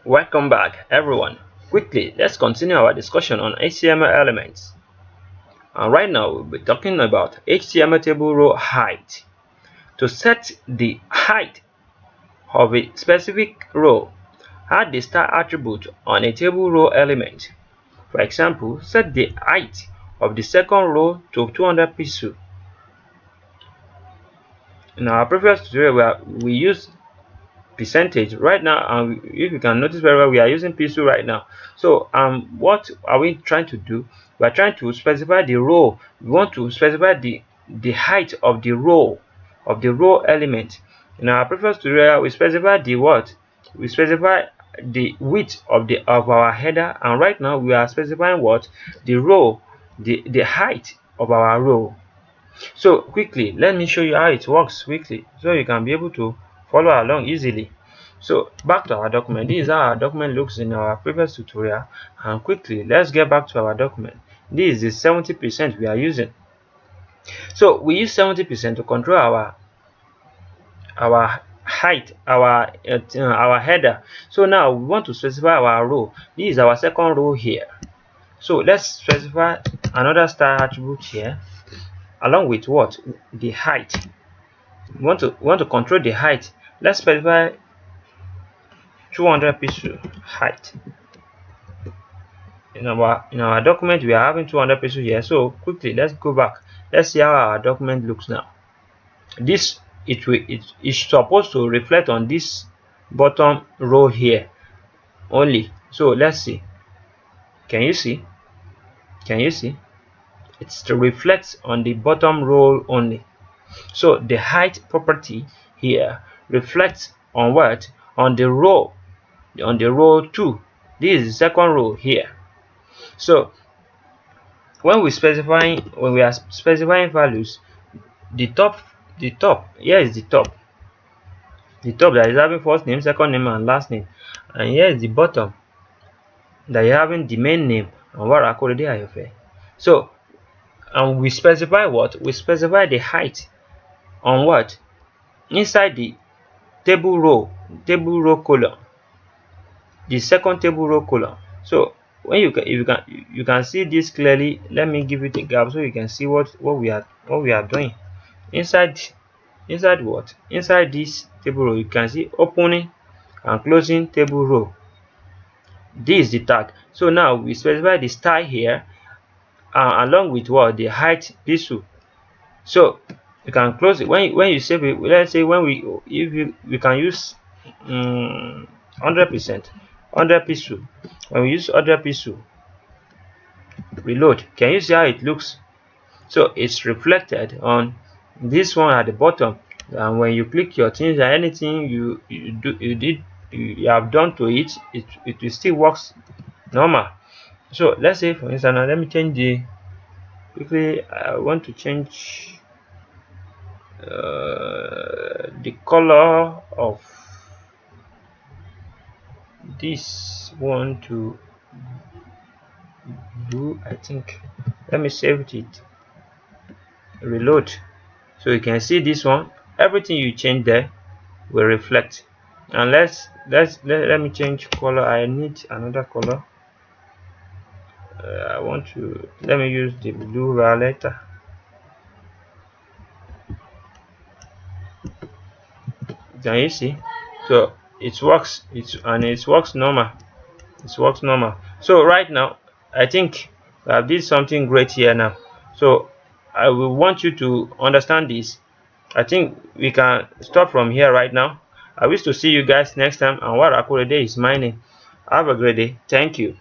Welcome back, everyone. Quickly, let's continue our discussion on HTML elements. And right now, we'll be talking about HTML table row height. To set the height of a specific row, add the star attribute on a table row element. For example, set the height of the second row to 200 pixels. In our previous tutorial, we used percentage right now, and if you can notice very well, we are using pixel right now. So what are we trying to do? We are trying to specify the row. We want to specify the height of the row element. In our previous tutorial, we specified the what? We specify the width of our header, and right now we are specifying what? The row, the height of our row. So quickly, let me show you how it works quickly, so you can be able to follow along easily. So back to our document. This is how our document looks in our previous tutorial, and quickly let's get back to our document. This is the 70% we are using. So we use 70% to control our height, our header. So now we want to specify our row. This is our second row here. So let's specify another star attribute here, along with what? The height. We want to control the height. Let's specify 200 pixel height. In our document, we are having 200 pixels here. So quickly, let's go back. Let's see how our document looks now. This it is supposed to reflect on this bottom row here only. So let's see. Can you see? Can you see? It's to reflect on the bottom row only. So the height property here reflects on what? On the row 2. This is the second row here. So when we are specifying values, the top here is the top that is having first name, second name, and last name, and here is the bottom that is having the main name, anwar, akorede, ayofe. So and we specify what? We specify the height on what? Inside the table row column, the second table row column. So when you can see this clearly, let me give you the gap so you can see what we are doing inside what? Inside this table row, you can see opening and closing table row. This is the tag. So now we specify the style here, along with what? The height pixel. So you can close it when you save it. Let's say when we can use 100%, 100 pixel. When we use 100 pixel, reload. Can you see how it looks? So it's reflected on this one at the bottom, and when you click your things or anything you have done to it, it will still works normal. So let's say, for instance, now let me change quickly. I want to change the color of this one to blue, I think. Let me save it, reload. So you can see this one, everything you change there will reflect. And let me change color. I need another color. Let me use the blue violeta. Can you see? So it works. It works normal. It works normal. So right now, I think I did something great here now. So I will want you to understand this. I think we can stop from here right now. I wish to see you guys next time, and what akorede is my name. Have a great day. Thank you.